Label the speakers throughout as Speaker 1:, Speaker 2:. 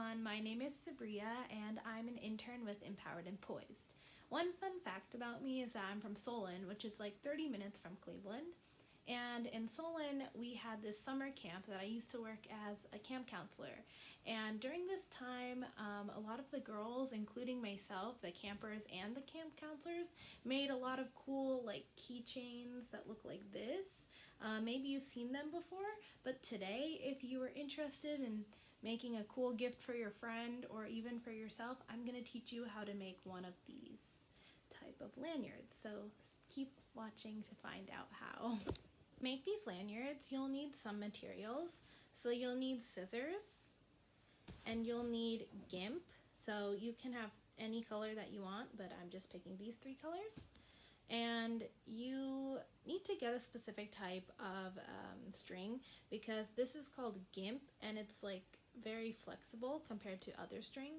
Speaker 1: everyone, my name is Sabria and I'm an intern with Empowered and Poised. One fun fact about me is that I'm from Solon, which is like 30 minutes from Cleveland. And in Solon, we had this summer camp that I used to work as a camp counselor. And during this time, a lot of the girls, including myself, the campers and the camp counselors, made a lot of cool like keychains that look like this. Maybe you've seen them before, but today, if you are interested in making a cool gift for your friend or even for yourself, I'm going to teach you how to make one of these type of lanyards. So keep watching to find out how. To make these lanyards, you'll need some materials. So you'll need scissors and you'll need GIMP. So you can have any color that you want, but I'm just picking these three colors. And you need to get a specific type of string because this is called GIMP and it's like very flexible compared to other string.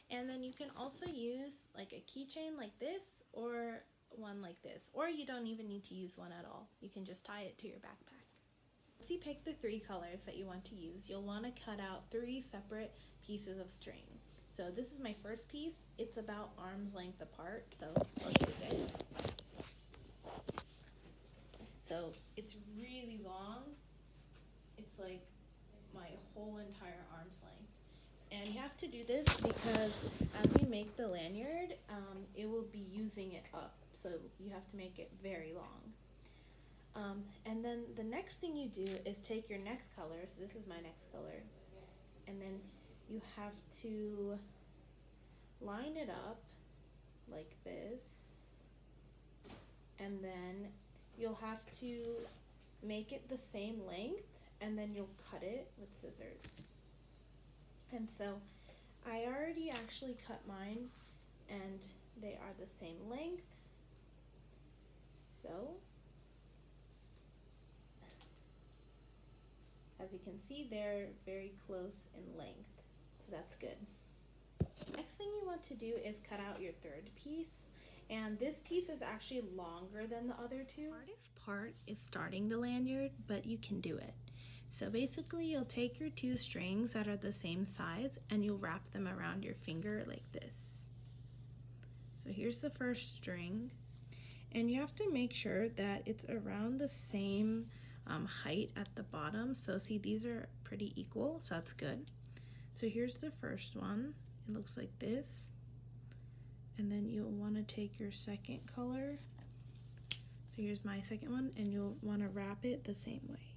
Speaker 1: And then you can also use like a keychain like this or one like this, or you don't even need to use one at all. You can just tie it to your backpack. Once you pick the three colors that you want to use, you'll want to cut out 3 separate pieces of string. So this is my first piece. It's about arm's length apart, so I'll show you guys. So it's really long. It's like my whole entire arm's length. And you have to do this because as you make the lanyard, it will be using it up. So you have to make it very long. And then the next thing you do is take your next color. So this is my next color. And then you have to line it up like this. And then you'll have to make it the same length, and then you'll cut it with scissors. And so I already actually cut mine, and they are the same length. So as you can see, they're very close in length, so that's good. Next thing you want to do is cut out your third piece. And this piece is actually longer than the other two. The hardest part is starting the lanyard, but you can do it. So basically you'll take your 2 strings that are the same size and you'll wrap them around your finger like this. So here's the first string, and you have to make sure that it's around the same height at the bottom. So see, these are pretty equal, so that's good. So here's the first one. It looks like this. And then you'll want to take your second color. So here's my second one, and you'll want to wrap it the same way.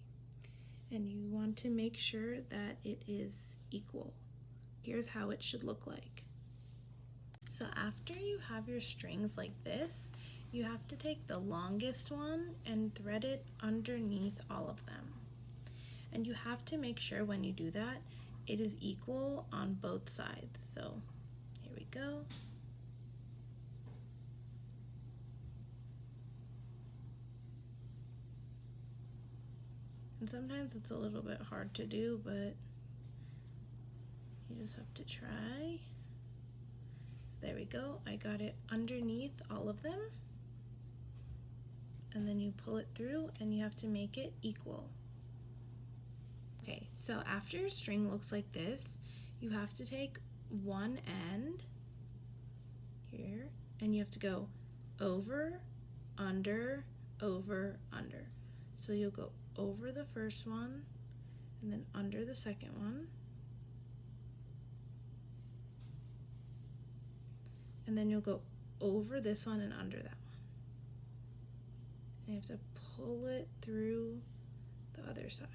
Speaker 1: And you want to make sure that it is equal. Here's how it should look like. So after you have your strings like this, you have to take the longest one and thread it underneath all of them. And you have to make sure when you do that, it is equal on both sides. So here we go. And sometimes it's a little bit hard to do, but you just have to try. So there we go. I got it underneath all of them. And then you pull it through and you have to make it equal. Okay, so after your string looks like this, you have to take one end here and you have to go over, under, over, under. So you'll go over the first one and then under the second one, and then you'll go over this one and under that one, and you have to pull it through the other side.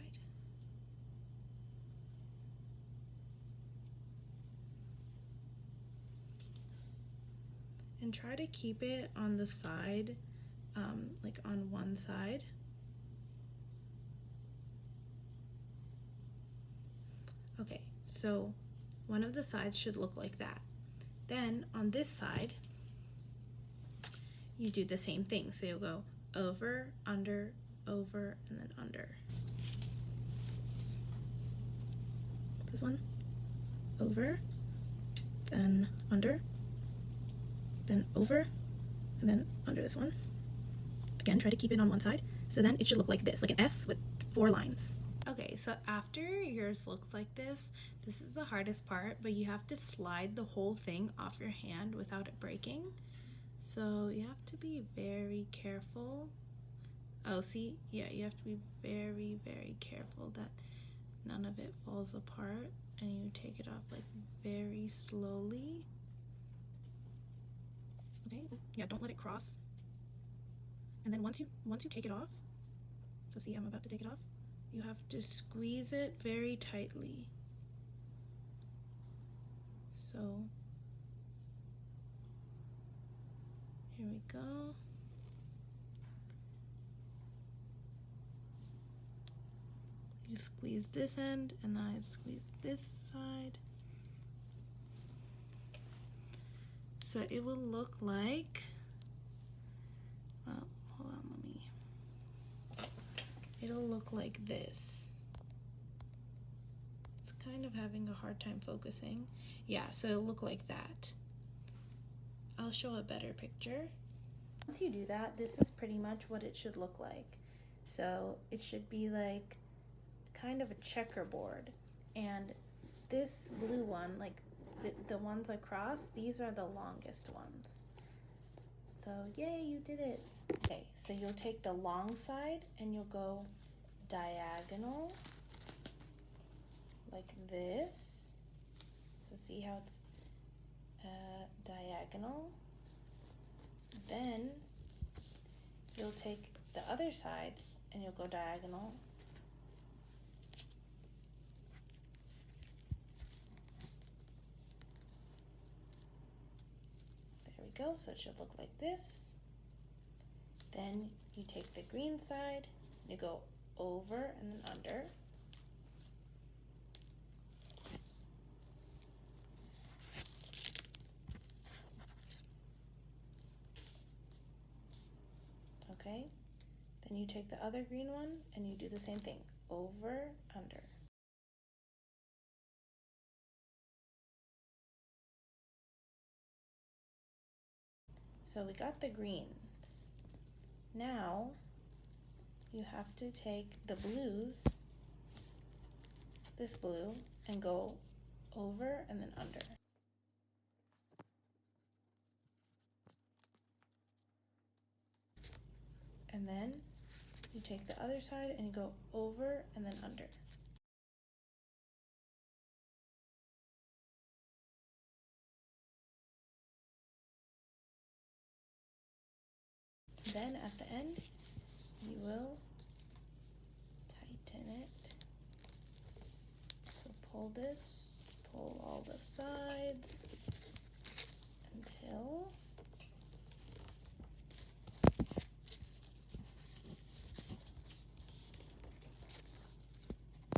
Speaker 1: And try to keep it on the side, like on one side. Okay, so one of the sides should look like that. Then on this side, you do the same thing. So you'll go over, under, over, and then under. This one, over, then under, then over, and then under this one. Again, try to keep it on one side. So then it should look like this, like an S with 4 lines. Okay, so after yours looks like this is the hardest part, but you have to slide the whole thing off your hand without it breaking. So you have to be very careful. Oh, see? Yeah, you have to be very, very careful that none of it falls apart, and you take it off like very slowly. Okay, yeah, don't let it cross. And then once you take it off, so see, I'm about to take it off, you have to squeeze it very tightly. So here we go. You squeeze this end, and I squeeze this side. So it will look like, well, hold on, it'll look like this. It's kind of having a hard time focusing. Yeah, so it'll look like that. I'll show a better picture. Once you do that, this is pretty much what it should look like. So it should be like kind of a checkerboard, and this blue one, like the ones across, these are the longest ones. So yay, you did it. Okay, so you'll take the long side and you'll go diagonal like this. So see how it's diagonal. Then you'll take the other side and you'll go diagonal. There we go, so it should look like this. Then you take the green side, you go over and then under. Okay, then you take the other green one and you do the same thing, over, under. So we got the greens. Now you have to take the blues, this blue, and go over and then under. And then you take the other side and you go over and then under. Then at the end, you will tighten it. So pull this, pull all the sides until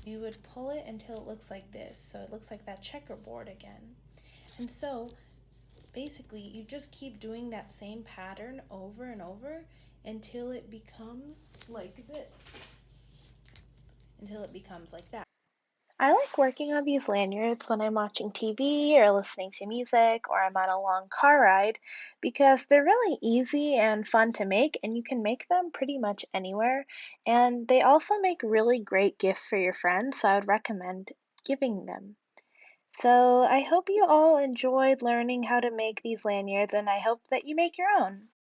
Speaker 1: you would pull it until it looks like this. So it looks like that checkerboard again. And so basically you just keep doing that same pattern over and over until it becomes like this. Until it becomes like that. I like working on these lanyards when I'm watching TV or listening to music or I'm on a long car ride because they're really easy and fun to make, and you can make them pretty much anywhere. And they also make really great gifts for your friends, so I would recommend giving them. So I hope you all enjoyed learning how to make these lanyards, and I hope that you make your own.